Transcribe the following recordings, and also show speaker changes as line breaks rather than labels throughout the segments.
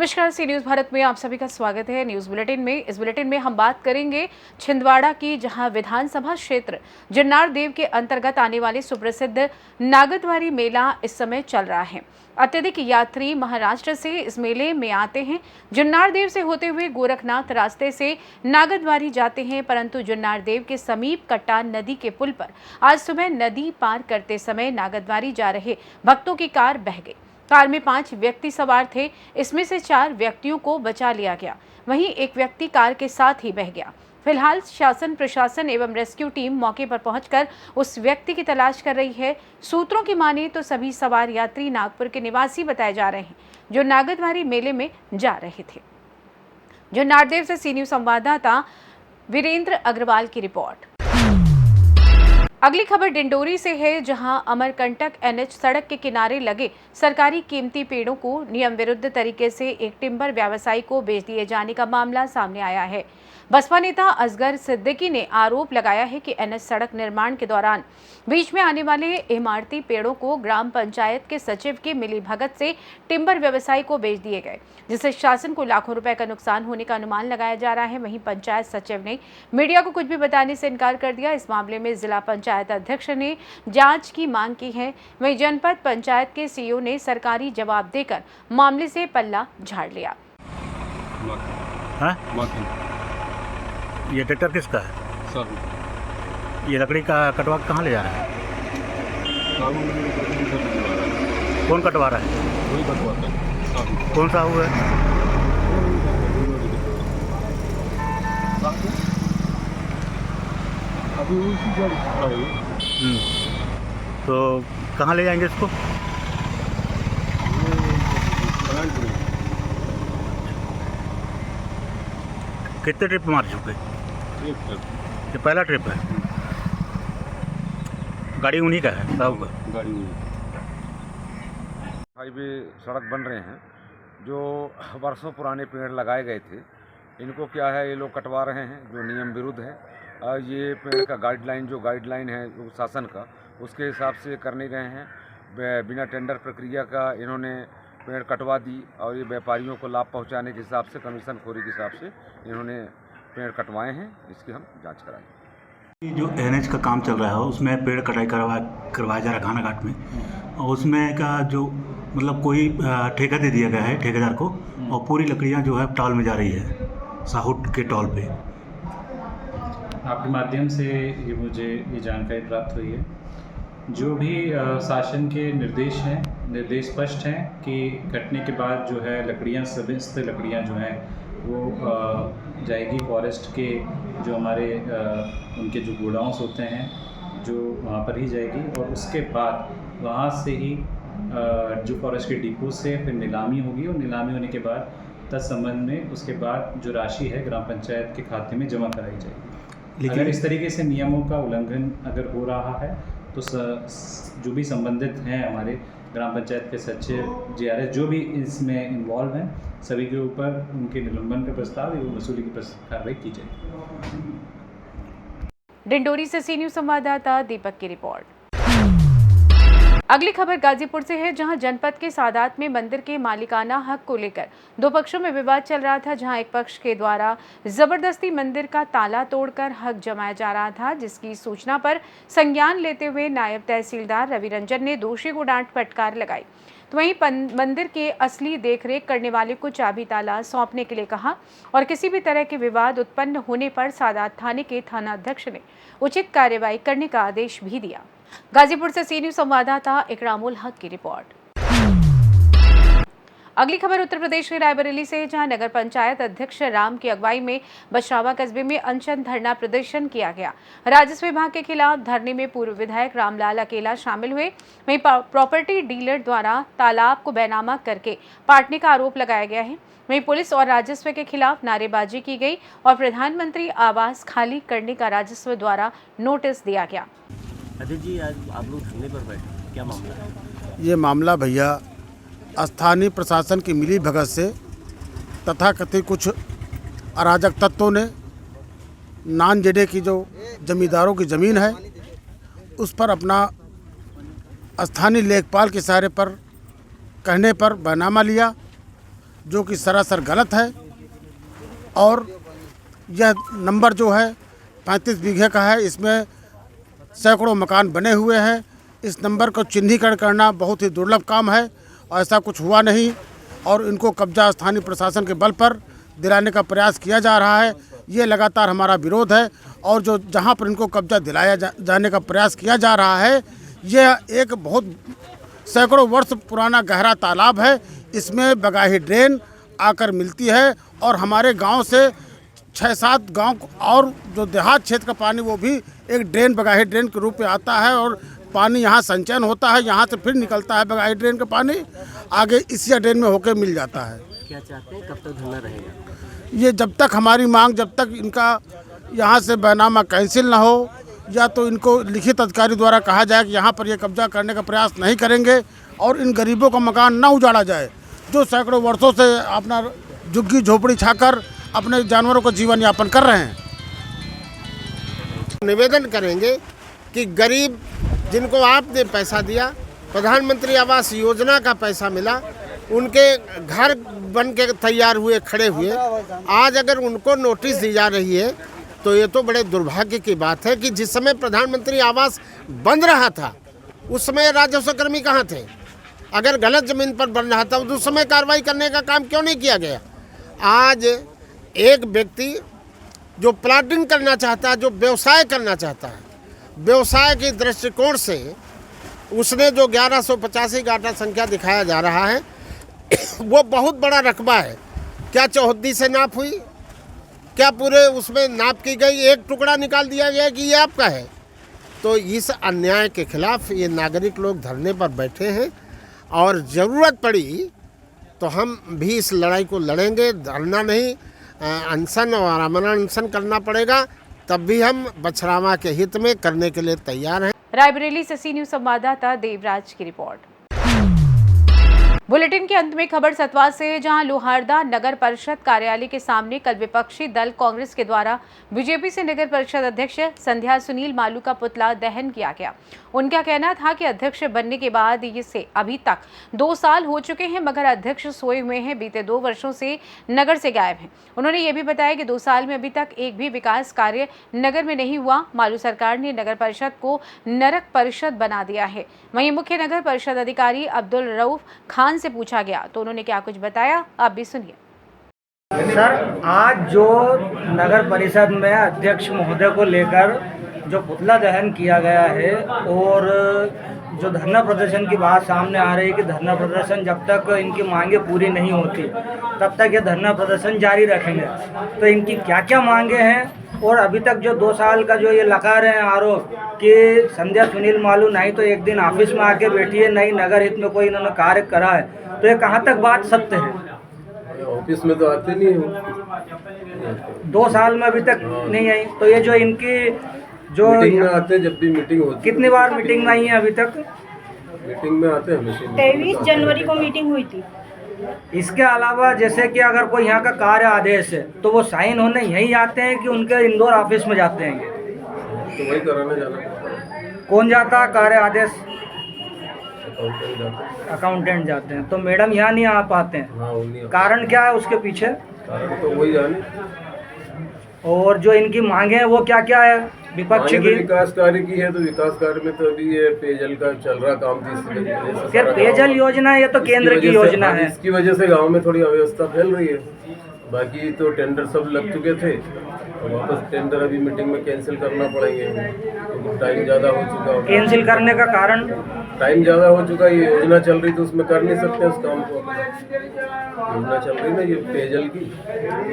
नमस्कार, सी न्यूज़ भारत में आप सभी का स्वागत है। न्यूज़ बुलेटिन में इस बुलेटिन में हम बात करेंगे छिंदवाड़ा की, जहां विधानसभा क्षेत्र जुन्नार देव के अंतर्गत आने वाले सुप्रसिद्ध नागदवारी मेला इस समय चल रहा है। अत्यधिक यात्री महाराष्ट्र से इस मेले में आते हैं। जुन्नार देव से होते हुए गोरखनाथ रास्ते से नागदवारी जाते हैं, परंतु जुन्नार देव के समीप कट्टा नदी के पुल पर आज सुबह नदी पार करते समय नागदवारी जा रहे भक्तों की कार बह गई। कार में 5 व्यक्ति सवार थे, इसमें से 4 व्यक्तियों को बचा लिया गया, वहीं एक व्यक्ति कार के साथ ही बह गया। फिलहाल शासन प्रशासन एवं रेस्क्यू टीम मौके पर पहुंचकर उस व्यक्ति की तलाश कर रही है। सूत्रों की माने तो सभी सवार यात्री नागपुर के निवासी बताए जा रहे हैं, जो नागदवारी मेले में जा रहे थे। जुन्नार देव से सी न्यूज़ संवाददाता वीरेंद्र अग्रवाल की रिपोर्ट। अगली खबर डिंडोरी से है, जहां अमरकंटक एनएच सड़क के किनारे लगे सरकारी कीमती पेड़ों को नियम विरुद्ध तरीके से एक टिम्बर व्यवसायी को बेच दिए जाने का मामला सामने आया है। बसपा नेता असगर सिद्दीकी ने आरोप लगाया है कि एनएच सड़क निर्माण के दौरान बीच में आने वाले इमारती पेड़ों को ग्राम पंचायत के सचिव की मिलीभगत से टिम्बर व्यवसायी को बेच दिए गए, जिससे शासन को लाखों रुपए का नुकसान होने का अनुमान लगाया जा रहा है। वहीं पंचायत सचिव ने मीडिया को कुछ भी बताने से इनकार कर दिया। इस मामले में जिला पंचायत अध्यक्ष ने जांच की मांग की है। वहीं जनपद पंचायत के सीईओ ने सरकारी जवाब देकर मामले से पल्ला झाड़ लिया।
ये ट्रैक्टर किसका है
सर?
ये लकड़ी का कटवा के कहाँ ले जा रहा है? कौन कटवा रहा है?
वही कटवाता है।
कौन सा हुआ है?
अभी उसी गाड़ी खड़ा है।
तो कहाँ ले जाएंगे इसको? कितने ट्रिप मार चुके? ये पहला ट्रिप है। गाड़ी उन्हीं का है, साहब का
गाड़ी में
हाईवे सड़क बन रहे हैं, जो वर्षों पुराने पेड़ लगाए गए थे, इनको क्या है, ये लोग कटवा रहे हैं, जो नियम विरुद्ध है। ये पेड़ का गाइडलाइन है जो शासन का, उसके हिसाब से कर नहीं रहे हैं। बिना टेंडर प्रक्रिया का इन्होंने पेड़ कटवा दी और ये व्यापारियों को लाभ पहुंचाने के हिसाब से, कमीशन खोरी के हिसाब से इन्होंने पेड़ कटवाए हैं। इसकी हम जांच कराएंगे।
जो एनएच का काम चल रहा है उसमें पेड़ कटाई करवाया जा रहा है घाना घाट में, और उसमें का जो मतलब कोई ठेका दे दिया गया है ठेकेदार को, और पूरी लकड़ियां जो है टॉल में जा रही है, साहुट के टॉल पे।
आपके माध्यम से ये मुझे ये जानकारी प्राप्त हुई है। जो भी शासन के निर्देश स्पष्ट हैं कि कटने के बाद जो है लकड़ियाँ, समस्त लकड़ियाँ जो हैं वो जाएगी फॉरेस्ट के, जो हमारे उनके जो गोडाउंस होते हैं जो वहाँ पर ही जाएगी, और उसके बाद वहाँ से ही जो फॉरेस्ट के डिपो से फिर नीलामी होगी, और नीलामी होने के बाद तत्संबंध में उसके बाद जो राशि है ग्राम पंचायत के खाते में जमा कराई जाएगी। अगर इस तरीके से नियमों का उल्लंघन अगर हो रहा है तो जो भी संबंधित हैं हमारे ग्राम पंचायत के सचिव, जीआरएस, जो भी इसमें इन्वॉल्व हैं, सभी के ऊपर उनके निलंबन का प्रस्ताव एवं वसूली की कार्रवाई की जाएगी।
डिंडोरी से सी न्यूज़ संवाददाता दीपक की रिपोर्ट। अगली खबर गाजीपुर से है, जहां जनपद के सादात में मंदिर के मालिकाना हक को लेकर 2 पक्षों में विवाद चल रहा था। जहां एक पक्ष के द्वारा जबरदस्ती मंदिर का ताला तोड़कर हक जमाया जा रहा था, जिसकी सूचना पर संज्ञान लेते हुए नायब तहसीलदार रवि रंजन ने दोषी को डांट फटकार लगाई। तो वहीं मंदिर के असली देखरेख करने वाले को चाबी ताला सौंपने के लिए कहा, और किसी भी तरह के विवाद उत्पन्न होने पर सादात थाने के थानाध्यक्ष ने उचित कार्रवाई करने का आदेश भी दिया। गाजीपुर से सी न्यूज़ संवाददाता इकरामुल हक की रिपोर्ट। अगली खबर उत्तर प्रदेश के रायबरेली से, जहां नगर पंचायत अध्यक्ष राम की अगुवाई में बछरावा कस्बे में अनशन धरना प्रदर्शन किया गया। राजस्व विभाग के खिलाफ धरने में पूर्व विधायक रामलाल अकेला शामिल हुए। वहीं प्रॉपर्टी डीलर द्वारा तालाब को बेनामा करके पाटने का आरोप लगाया गया है। वहीं पुलिस और राजस्व के खिलाफ नारेबाजी की गई और प्रधानमंत्री आवास खाली करने का राजस्व द्वारा नोटिस दिया गया।
अदित जी, आज आप लोग धरने पर बैठे, क्या मामला है?
ये मामला भैया स्थानीय प्रशासन की मिली भगत से तथाकथित कुछ अराजक तत्वों ने नान जेडे की जो जमींदारों की ज़मीन है उस पर अपना स्थानीय लेखपाल के इशारे पर कहने पर बैनामा लिया जो कि सरासर गलत है। और यह नंबर जो है 35 बीघे का है, इसमें सैकड़ों मकान बने हुए हैं। इस नंबर को चिन्हीकरण करना बहुत ही दुर्लभ काम है और ऐसा कुछ हुआ नहीं, और इनको कब्जा स्थानीय प्रशासन के बल पर दिलाने का प्रयास किया जा रहा है। ये लगातार हमारा विरोध है, और जो जहाँ पर इनको कब्जा दिलाया जाने का प्रयास किया जा रहा है, यह एक बहुत सैकड़ों वर्ष पुराना गहरा तालाब है। इसमें बगाही ड्रेन आकर मिलती है, और हमारे गांव से 6-7 गांव और जो देहात क्षेत्र का पानी वो भी एक ड्रेन बगाही ड्रेन के रूप में आता है, और पानी यहाँ संचयन होता है, यहाँ से फिर निकलता है बगाही ड्रेन का पानी आगे इसी ड्रेन में होकर मिल जाता है।
क्या चाहते हैं, कब तक धरना रहेगा?
ये जब तक हमारी मांग, जब तक इनका यहाँ से बैनामा कैंसिल ना हो, या तो इनको लिखित अधिकारी द्वारा कहा जाए कि यहाँ पर ये कब्जा करने का प्रयास नहीं करेंगे, और इन गरीबों का मकान ना उजाड़ा जाए जो सैकड़ों वर्षों से अपना झुग्गी झोपड़ी छाकर अपने जानवरों का जीवन यापन कर रहे हैं।
निवेदन करेंगे कि गरीब जिनको आपने पैसा दिया, प्रधानमंत्री आवास योजना का पैसा मिला, उनके घर बन के तैयार हुए, खड़े हुए, आज अगर उनको नोटिस दी जा रही है तो ये तो बड़े दुर्भाग्य की बात है कि जिस समय प्रधानमंत्री आवास बन रहा था उस समय राजस्व कर्मी कहाँ थे? अगर गलत ज़मीन पर बन रहा था तो उस समय कार्रवाई करने का काम क्यों नहीं किया गया? आज एक व्यक्ति जो प्लाटिंग करना चाहता है, जो व्यवसाय करना चाहता है, व्यवसाय के दृष्टिकोण से उसने जो 1185 गाटा संख्या दिखाया जा रहा है वो बहुत बड़ा रकबा है। क्या चौहद्दी से नाप हुई? क्या पूरे उसमें नाप की गई? एक टुकड़ा निकाल दिया गया कि ये आपका है? तो इस अन्याय के खिलाफ ये नागरिक लोग धरने पर बैठे हैं, और ज़रूरत पड़ी तो हम भी इस लड़ाई को लड़ेंगे। धरना नहीं, अनशन और आमरण अनशन करना पड़ेगा, तब भी हम बछरावा के हित में करने के लिए तैयार हैं।
रायबरेली से सी न्यूज़ संवाददाता देवराज की रिपोर्ट। बुलेटिन के अंत में खबर सतवा से, जहां लोहारदा नगर परिषद कार्यालय के सामने कल विपक्षी दल कांग्रेस के द्वारा बीजेपी से नगर परिषद अध्यक्ष संध्या सुनील मालू का पुतला दहन किया गया। उनका कहना था कि अध्यक्ष बनने के बाद इसे अभी तक 2 साल हो चुके हैं, मगर अध्यक्ष सोए हुए हैं, बीते 2 वर्षों से नगर से गायब हैं। उन्होंने ये भी बताया कि 2 साल में अभी तक एक भी विकास कार्य नगर में नहीं हुआ। मालू सरकार ने नगर परिषद को नरक परिषद बना दिया है। वहीं मुख्य नगर परिषद अधिकारी अब्दुल रऊफ खान से पूछा गया तो उन्होंने क्या कुछ बताया, आप भी सुनिए।
सर, आज जो नगर परिषद में अध्यक्ष महोदय को लेकर जो पुतला दहन किया गया है, और जो धरना प्रदर्शन की बात सामने आ रही है कि धरना प्रदर्शन जब तक इनकी मांगे पूरी नहीं होती तब तक ये धरना प्रदर्शन जारी रखेंगे, तो इनकी क्या क्या मांगे हैं? और अभी तक जो 2 साल का जो ये लगा रहे हैं आरोप कि संध्या सुनील मालू नहीं तो एक दिन ऑफिस में आके बैठी है, नहीं नगर हित में कोई इन्होंने कार्य करा है, तो ये कहाँ तक बात सत्य है?
ऑफिस में तो आते नहीं हो,
2 साल में अभी तक नहीं आई, तो ये जो इनकी जो
मीटिंग में आते हैं, जब भी मीटिंग होती है।
कितनी बार मीटिंग में आई है अभी तक?
मीटिंग में आते हैं हमेशा।
23 जनवरी को मीटिंग हुई थी।
इसके अलावा जैसे कि अगर कोई यहाँ का कार्य आदेश है तो वो साइन होने यहीं आते हैं कि उनके इंदौर ऑफिस में जाते हैं?
तो वही कराने जाना।
कौन जाता है कार्य आदेश?
अकाउंटेंट जाते हैं।
अकाउंटेंट जाते हैं। तो मैडम यहाँ नहीं आ पाते हैं,
हाँ, वो नहीं आते।
कारण क्या है उसके पीछे?
कारण तो वही जाने।
और जो इनकी मांगे हैं वो क्या क्या है विपक्ष की?
विकास कार्य की है, तो विकास कार्य में तो अभी ये पेयजल का चल रहा काम थी।
फिर पेयजल योजना ये तो केंद्र की योजना है,
इसकी वजह से गांव में थोड़ी अव्यवस्था फैल रही है। बाकी तो टेंडर सब लग चुके थे, और वापस टेंडर अभी मीटिंग में कैंसिल करना पड़ेंगे, तो टाइम ज़्यादा हो चुका है।
कैंसिल करने का कारण?
टाइम ज़्यादा हो चुका है। ये योजना चल रही तो उसमें कर नहीं सकते उस काम को। योजना चल रही ना ये पेयजल की,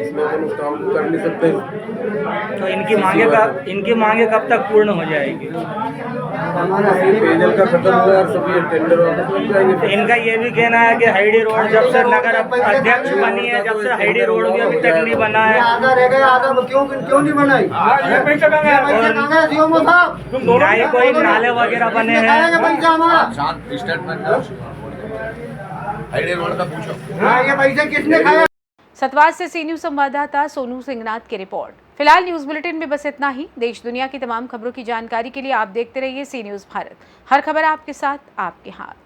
इसमें अपन उस काम को कर नहीं सकते।
तो इनकी मांगे कब तक पूर्ण हो जाएगी?
पेयजल का खत्म हुआ और सब ये टेंडर वापस लग जाएंगे।
इनका ये भी कहना है कि हाईडी रोड जब से नगर अध्यक्ष बनी है, जब से हाईडी रोड भी अभी तक नहीं बना है।
आधा रह गया, आधा क्यों नहीं बनाई?
ना कोई नाले वगैरह बने हैं।
ये पैसे किसने खाया?
सतवाज से सी न्यूज़ संवाददाता सोनू सिंहनाथ की रिपोर्ट। फिलहाल न्यूज़ बुलेटिन में बस इतना ही। देश दुनिया की तमाम खबरों की जानकारी के लिए आप देखते रहिए सी न्यूज़ भारत। हर खबर आपके साथ, आपके हाथ।